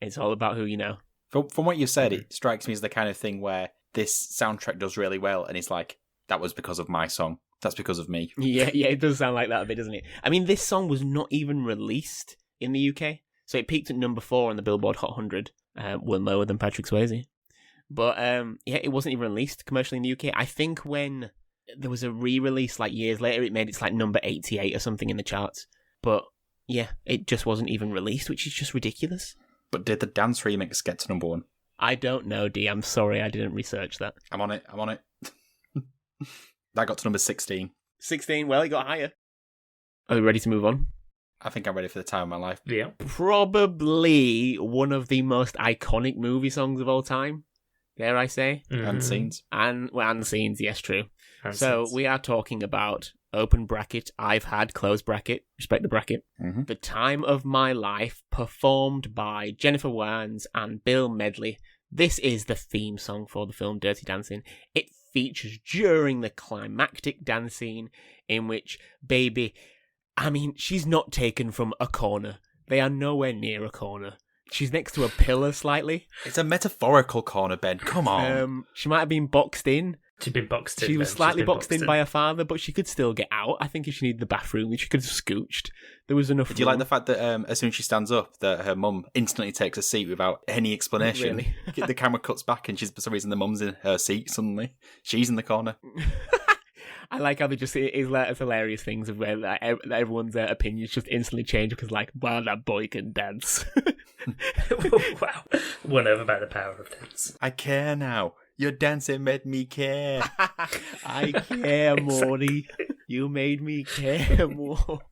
it's all about who you know. From what you said, it strikes me as the kind of thing where this soundtrack does really well, and it's like, that was because of my song. That's because of me. Yeah, it does sound like that a bit, doesn't it? I mean, this song was not even released in the UK, so it peaked at number 4 on the Billboard Hot 100, one lower than Patrick Swayze. But it wasn't even released commercially in the UK. I think when there was a re-release like years later, it made it like number 88 or something in the charts. But yeah, it just wasn't even released, which is just ridiculous. But did the dance remix get to number 1? I don't know, D. I'm sorry, I didn't research that. I'm on it. That got to number 16. 16, well, it got higher. Are we ready to move on? I think I'm ready for the time of my life. Yeah. Probably one of the most iconic movie songs of all time, dare I say. Mm-hmm. And scenes. And scenes, yes, true. And so scenes. We are talking about, open bracket, I've had, close bracket, respect the bracket, The Time of My Life, performed by Jennifer Warnes and Bill Medley. This is the theme song for the film Dirty Dancing. It features during the climactic dance scene in which Baby, she's not taken from a corner. They are nowhere near a corner. She's next to a pillar slightly. It's a metaphorical corner, Ben. Come on. She might have been boxed in. She's been boxed in. She was slightly boxed in by her father, but she could still get out. I think if she needed the bathroom, she could have scooched. There was enough room. Do you like the fact that as soon as she stands up, that her mum instantly takes a seat without any explanation? Really? The camera cuts back and for some reason the mum's in her seat suddenly. She's in the corner. I like how they just, it's hilarious things of where everyone's opinions just instantly change because wow, that boy can dance. Wow. Won over by the power of dance. I care now. Your dancing made me care. I care, Morty. You made me care more.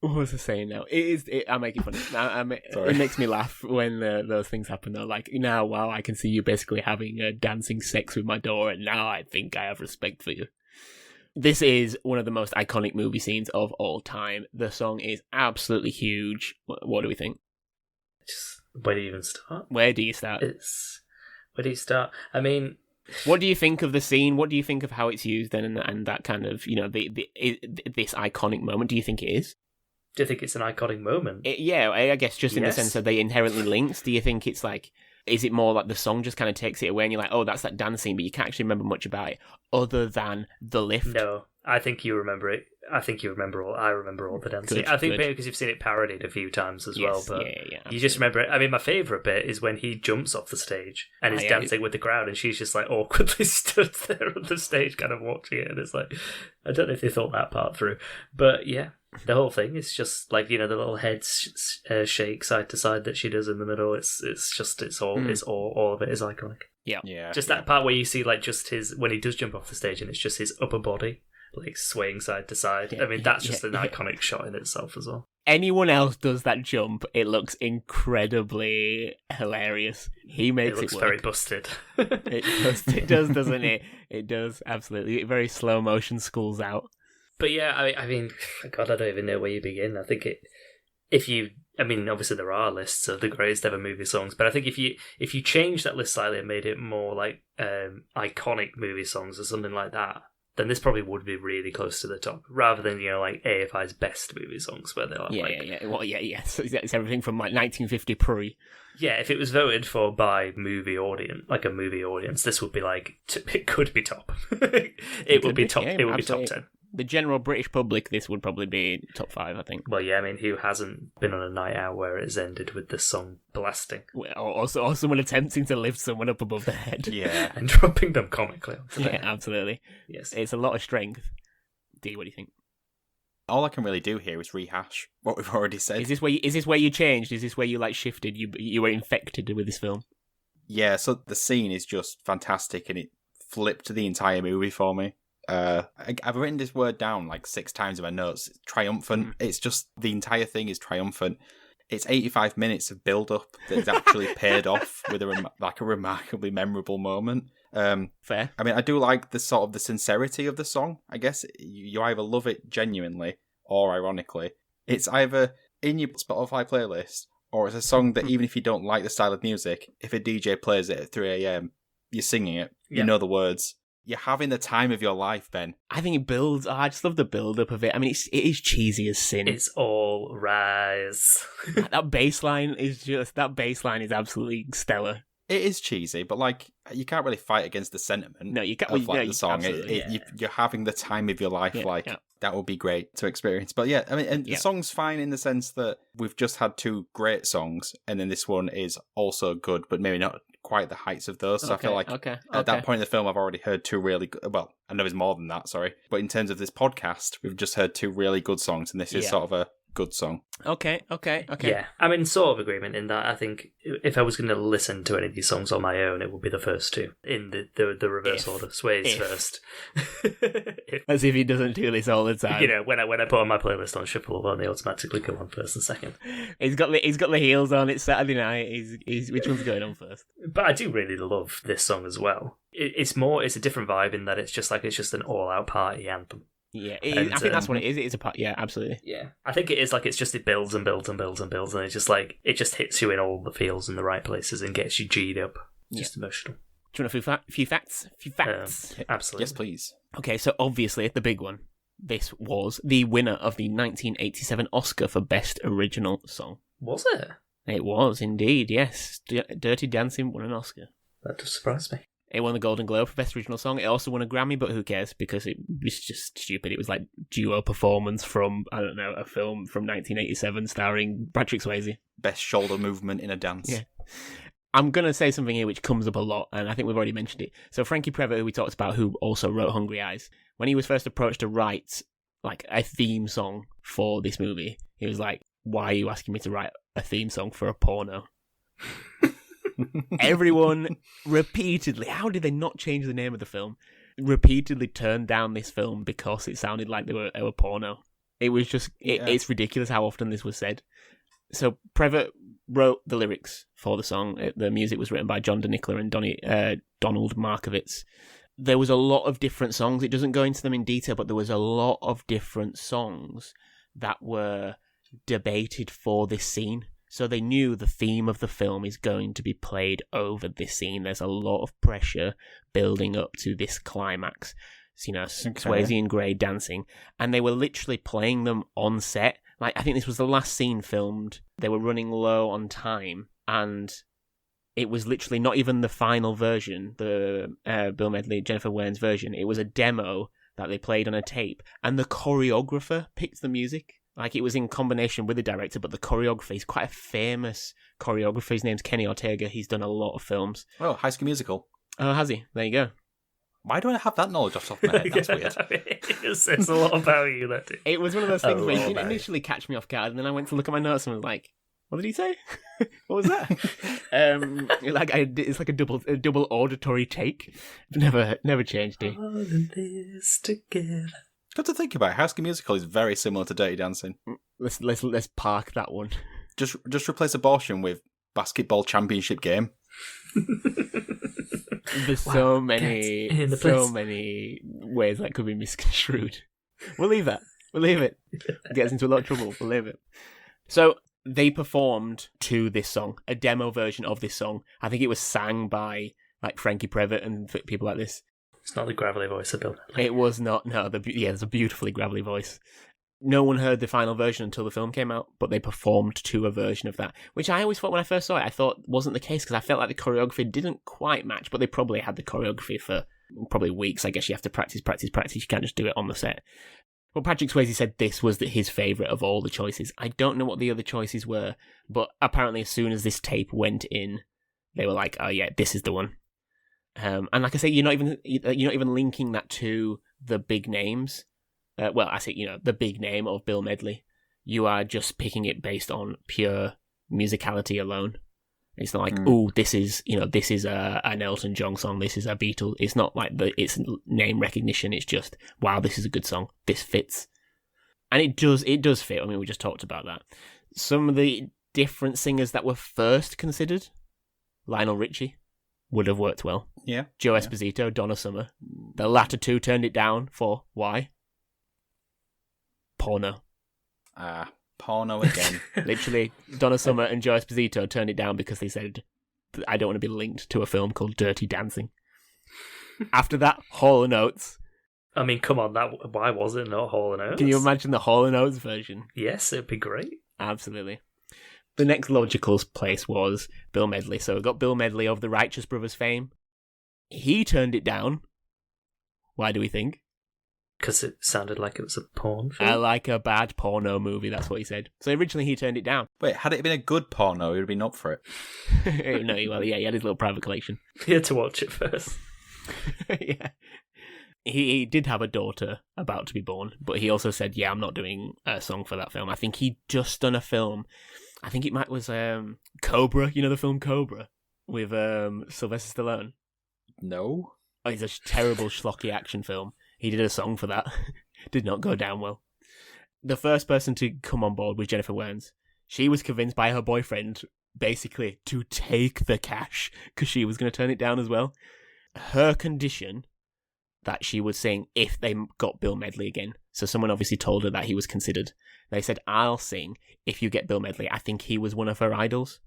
What was I saying now? I make it funny. It makes me laugh when those things happen though. Like, now, wow, I can see you basically having dancing sex with my daughter, and now I think I have respect for you. This is one of the most iconic movie scenes of all time. The song is absolutely huge. What do we think? Where do you even start? Where do you start? Where do you start? What do you think of the scene? What do you think of how it's used then, and that kind of, this iconic moment? Do you think it is? Do you think it's an iconic moment? Yeah, I guess just in the sense that they inherently linked. Do you think it's like, is it more like the song just kind of takes it away and you're like, oh, that's that dance scene, but you can't actually remember much about it other than the lift? No, I think you remember it. I remember all the dancing. I think maybe because you've seen it parodied a few times as well, but you just remember it. My favourite bit is when he jumps off the stage and is dancing with the crowd, and she's just like awkwardly stood there on the stage kind of watching it, and it's like, I don't know if they thought that part through, but yeah. The whole thing is just like, the little head shake side to side that she does in the middle. It's all of it is iconic. Yeah. Just that part where you see just when he does jump off the stage and it's just his upper body swaying side to side. That's just an iconic shot in itself as well. Anyone else does that jump, it looks incredibly hilarious. He makes it looks work. Very busted. It does, doesn't it? It does, absolutely. Very slow motion schools out. But yeah, God, I don't even know where you begin. I think obviously there are lists of the greatest ever movie songs, but I think if you change that list slightly and made it more like iconic movie songs or something like that, then this probably would be really close to the top, rather than like AFI's best movie songs, where they're So it's everything from 1950 pre. Yeah, if it was voted for by movie audience, a movie audience, this would be it could be top. It would be top. Yeah, it would be top 10. The general British public, this would probably be top 5, I think. Well, yeah, who hasn't been on a night out where it's ended with the song blasting? Or someone attempting to lift someone up above their head. Yeah, and dropping them comically onto their head. Absolutely. Yes. It's a lot of strength. D, what do you think? All I can really do here is rehash what we've already said. Is this where you changed? Is this where you shifted? You were infected with this film? Yeah, so the scene is just fantastic and it flipped the entire movie for me. I've written this word down 6 times in my notes. It's triumphant. It's just, the entire thing is triumphant. It's 85 minutes of build-up that's actually paid off with a remarkably memorable moment. Fair. I do like the sort of the sincerity of the song. I guess you either love it genuinely or ironically. It's either in your Spotify playlist or it's a song that even if you don't like the style of music, if a DJ plays it at 3 a.m, you're singing it, you know the words. You're having the time of your life, Ben. I think it builds. I just love the build-up of it. I mean, it is cheesy as sin. It's all rise. That bass line is absolutely stellar. It is cheesy, but like you can't really fight against the sentiment. No, you can't. Of the song. You're having the time of your life. That would be great to experience. But yeah, I mean, and the song's fine in the sense that we've just had 2 great songs, and then this one is also good, but maybe not quite the heights of those. So I feel like at that point in the film, I've already heard 2 really good. Well, I know it's more than that. Sorry, but in terms of this podcast, we've just heard 2 really good songs, and this is sort of a good song. Okay. Yeah, I'm in sort of agreement in that. I think if I was going to listen to any of these songs on my own, it would be the first 2 in the reverse order. Swayze first. As if he doesn't do this all the time. You know, when I put on my playlist on Shuffle, they automatically come on first and second. He's got the heels on. It's Saturday night. He's which one's going on first? But I do really love this song as well. It's a different vibe in that it's just an all-out party anthem. Yeah, I think that's what it is. It is a part. Yeah, absolutely. Yeah, I think it is like it builds and builds and builds and builds, and it's just like it just hits you in all the feels in the right places and gets you G'd up. Just emotional. Do you want a few facts? Absolutely. Yes, please. Okay, so obviously the big one. This was the winner of the 1987 Oscar for Best Original Song. Was it? It was indeed. Yes, Dirty Dancing won an Oscar. That does surprise me. It won the Golden Globe for Best Original Song. It also won a Grammy, but who cares? Because it was just stupid. It was like duo performance from, I don't know, a film from 1987 starring Patrick Swayze. Best shoulder movement in a dance. Yeah. I'm going to say something here which comes up a lot, and I think we've already mentioned it. So Frankie Previtt, who we talked about, who also wrote Hungry Eyes, when he was first approached to write like a theme song for this movie, he was like, why are you asking me to write a theme song for a porno? Everyone repeatedly, how did they not change the name of the film? Repeatedly turned down this film because it sounded like they were porno. It was just, it's ridiculous how often this was said. So Previtt wrote the lyrics for the song. The music was written by John DeNicola and Donald Markovitz. There was a lot of different songs. It doesn't go into them in detail, but there was a lot of different songs that were debated for this scene. So they knew the theme of the film is going to be played over this scene. There's a lot of pressure building up to this climax. So, Swayze and Grey dancing. And they were literally playing them on set. Like, I think this was the last scene filmed. They were running low on time. And it was literally not even the final version, the Bill Medley Jennifer Warnes version. It was a demo that they played on a tape. And the choreographer picked the music. Like, it was in combination with the director, but the choreographer, he's quite a famous choreographer. His name's Kenny Ortega. He's done a lot of films. Oh, High School Musical. Oh, has he? There you go. Why do I have that knowledge off the top of my head? That's weird. It says a lot about you, that did. It was one of those things where it didn't initially catch me off guard, and then I went to look at my notes and was like, what did he say? What was that? It's like a double auditory take. Never changed it. All of this together. Good to think about. High School Musical is very similar to Dirty Dancing. Let's park that one. Just replace abortion with basketball championship game. There's so many ways that could be misconstrued. We'll leave that. We'll leave it. It gets into a lot of trouble. We'll leave it. So they performed to this song, a demo version of this song. I think it was sang by like Frankie Previtt and people like this. It's not the gravelly voice of Bill Medley. It was not. No, there's a beautifully gravelly voice. No one heard the final version until the film came out, but they performed to a version of that, which I always thought when I first saw it, I thought wasn't the case because I felt like the choreography didn't quite match, but they probably had the choreography for probably weeks. I guess you have to practice. You can't just do it on the set. Well, Patrick Swayze said this was his favourite of all the choices. I don't know what the other choices were, but apparently as soon as this tape went in, they were like, oh yeah, this is the one. And like I say, you're not even linking that to the big names. The big name of Bill Medley. You are just picking it based on pure musicality alone. It's not like, this is an Elton John song. This is a Beatles. It's not like it's name recognition. It's just, wow, this is a good song. This fits, and it does fit. I mean, we just talked about that. Some of the different singers that were first considered, Lionel Richie would have worked well. Yeah. Joe Esposito, Donna Summer. The latter two turned it down for why? Porno. porno again. Literally, Donna Summer and Joe Esposito turned it down because they said, I don't want to be linked to a film called Dirty Dancing. After that, Hall & Oates. I mean, come on, why was it not Hall & Oates? Can you imagine the Hall & Oates version? Yes, it'd be great. Absolutely. The next logical place was Bill Medley. So we got Bill Medley of the Righteous Brothers fame. He turned it down. Why do we think? Because it sounded like it was a porn film. Like a bad porno movie, that's what he said. So originally he turned it down. Wait, had it been a good porno, he would have been up for it. No, well, yeah, he had his little private collection. He had to watch it first. Yeah. He did have a daughter about to be born, but he also said, yeah, I'm not doing a song for that film. I think he'd just done a film. I think it was Cobra, you know the film Cobra, with Sylvester Stallone? No. Oh, it's a terrible schlocky action film. He did a song for that. Did not go down well. The first person to come on board was Jennifer Warnes. She was convinced by her boyfriend, basically, to take the cash, because she was going to turn it down as well. Her condition that she would sing if they got Bill Medley again. So someone obviously told her that he was considered. They said, I'll sing if you get Bill Medley. I think he was one of her idols.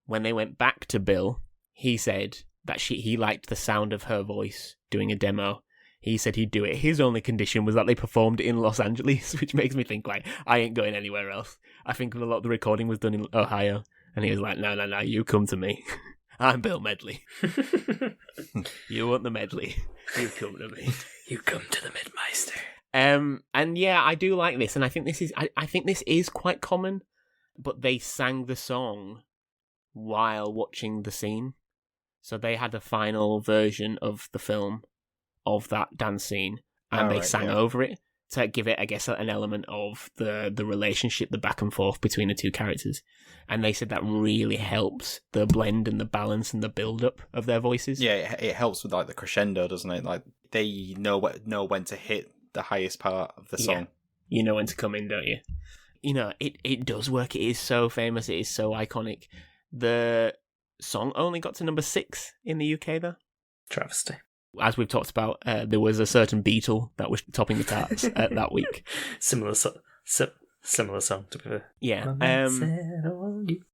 When they went back to Bill, he said that he liked the sound of her voice doing a demo. He said he'd do it. His only condition was that they performed in Los Angeles, which makes me think, like, I ain't going anywhere else. I think a lot of the recording was done in Ohio. And he was like, no, you come to me. I'm Bill Medley. You want the medley? You come to me. You come to the Midmeister. And yeah, I do like this, and I think this is quite common. But they sang the song while watching the scene, so they had a final version of the film of that dance scene, and they sang over it to give it, I guess, an element of the relationship, the back and forth between the two characters. And they said that really helps the blend and the balance and the build-up of their voices. Yeah, it helps with like the crescendo, doesn't it? Like they know when to hit the highest part of the song. Yeah. You know when to come in, don't you? You know, it does work. It is so famous. It is so iconic. The song only got to number 6 in the UK, though. Travesty. As we've talked about, there was a certain Beatle that was topping the charts that week. Similar song, to be fair. Yeah.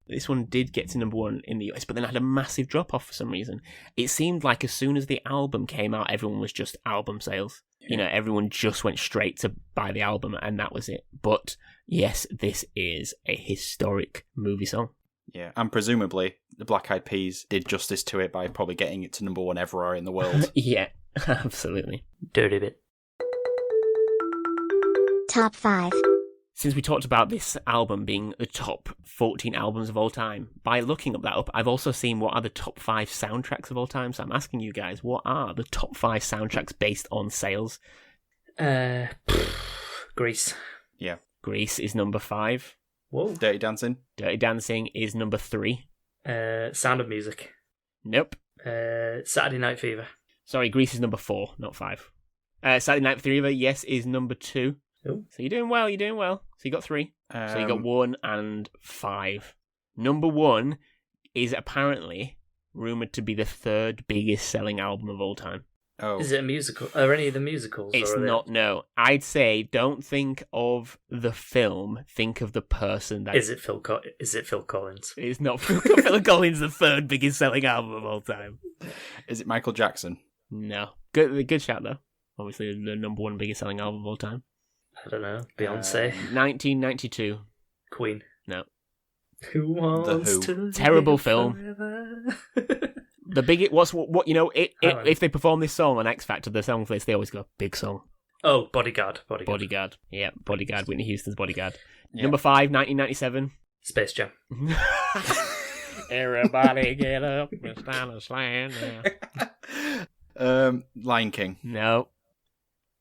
This one did get to number 1 in the US, but then had a massive drop-off for some reason. It seemed like as soon as the album came out, everyone was just album sales. Yeah. You know, everyone just went straight to buy the album, and that was it. But yes, this is a historic movie song. Yeah, and presumably the Black Eyed Peas did justice to it by probably getting it to number 1 everywhere in the world. Yeah, absolutely. Dirty bit. Top 5. Since we talked about this album being the top 14 albums of all time, by looking that up, I've also seen what are the top 5 soundtracks of all time. So I'm asking you guys, what are the top 5 soundtracks based on sales? Grease. Yeah. Grease is number 5. Whoa. Dirty Dancing. Dirty Dancing is number 3. Sound of Music. Nope. Saturday Night Fever. Sorry, Grease is number 4, not 5. Saturday Night Fever, yes, is number 2. Ooh. So you're doing well. So you got 3. So you got 1 and 5. Number 1 is apparently rumoured to be the 3rd biggest selling album of all time. Oh. Is it a musical? Are any of the musicals? It's not, no. I'd say don't think of the film, think of the person that... Is it Phil Collins? It's not Phil Collins, the 3rd biggest selling album of all time. Is it Michael Jackson? No. Good shout, though. Obviously, the number 1 biggest selling album of all time. I don't know. Beyonce. 1992. Queen. No. Who wants to live Terrible film. forever? The biggest, what you know, if they perform this song on X Factor, the song list, they always go, big song. Oh, Bodyguard. Yeah, Bodyguard, Whitney Houston's Bodyguard. Yeah. Number 5, 1997. Space Jam. Everybody get up and stand a slam. Lion King. No.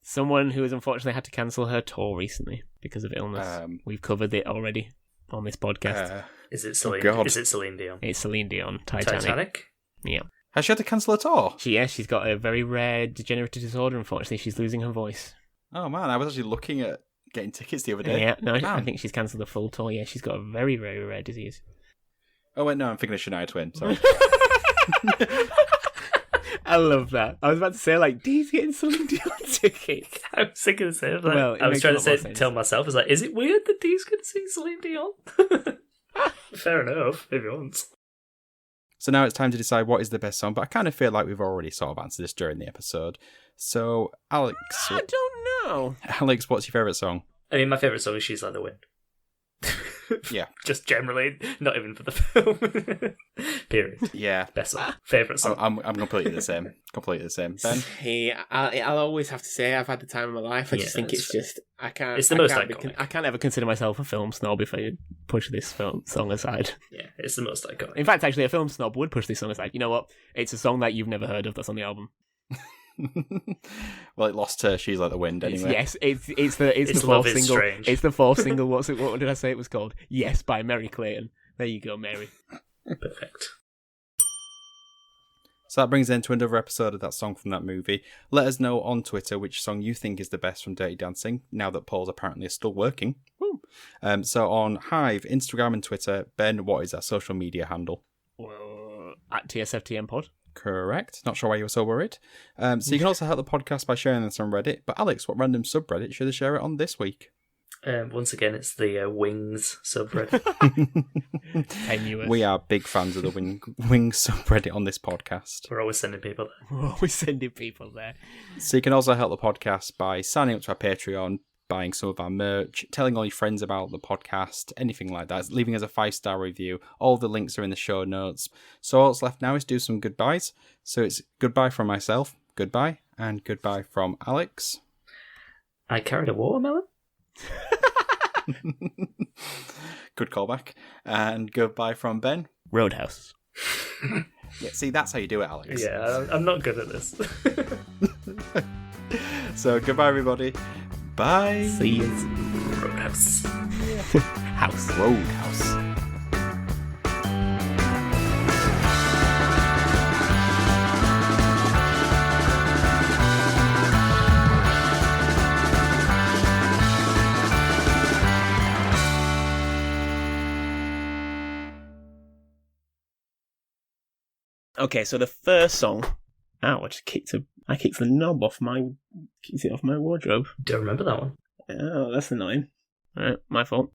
Someone who has unfortunately had to cancel her tour recently because of illness. We've covered it already on this podcast. Is it Celine? God. Is it Celine Dion? It's Celine Dion. Titanic? Yeah. Has she had to cancel a tour? She's got a very rare degenerative disorder, unfortunately. She's losing her voice. Oh, man. I was actually looking at getting tickets the other day. Yeah, no, I think she's cancelled the full tour. Yeah, she's got a very, very rare disease. Oh, wait, no, I'm thinking of Shania Twain. Sorry. I love that. I was about to say, like, Dee's getting Celine Dion tickets. I was thinking the same. Like, Well, it I was makes trying a to lot more say, sense. tell myself, I was like, is it weird that Dee's going to see Celine Dion? Fair enough, if you want. So now it's time to decide what is the best song, but I kind of feel like we've already sort of answered this during the episode. So, Alex, I don't know. Alex, what's your favourite song? I mean, my favourite song is She's Like the Wind. Yeah. Just generally, not even for the film. Period. Yeah. Best song. Favourite song. I'm completely the same. Completely the same. Ben? Hey, I'll always have to say I've had the time of my life. I Yeah, just think that's it's fair. just I can't. It's the I most can't iconic. I can't ever consider myself a film snob if I push this film song aside. Yeah, it's the most iconic. In fact, actually, a film snob would push this song aside. You know what? It's a song that you've never heard of that's on the album. Well, it lost to She's Like the Wind anyway. It's the Its fourth Love Is single. Strange. It's the fourth single. What did I say it was called? Yes, by Mary Clayton. There you go, Mary. Perfect. So that brings us into another episode of That Song from That Movie. Let us know on Twitter which song you think is the best from Dirty Dancing, now that polls apparently are still working. Woo. So on Hive, Instagram and Twitter, Ben, what is our social media handle? Well, at TSFTM Pod. Correct. Not sure why you were so worried. So you can also help the podcast by sharing this on Reddit. But Alex, what random subreddit should I share it on this week? Once again, it's the Wings subreddit. Tenuous. We are big fans of the Wing subreddit on this podcast. We're always sending people there. We're always sending people there. So you can also help the podcast by signing up to our Patreon, buying some of our merch, telling all your friends about the podcast, anything like that, leaving us a 5-star review. All the links are in the show notes. So all that's left now is do some goodbyes. So it's goodbye from myself, goodbye, and goodbye from Alex. I carried a watermelon? Good callback. And goodbye from Ben. Roadhouse. Yeah, see, that's how you do it, Alex. Yeah, I'm not good at this. So goodbye, everybody. Bye. See you. Roadhouse. House. Roadhouse. Okay, so the first song. Ow! I kicked the knob off my. Kicked it off my wardrobe. Don't remember that one. Oh, that's annoying. Alright, my fault.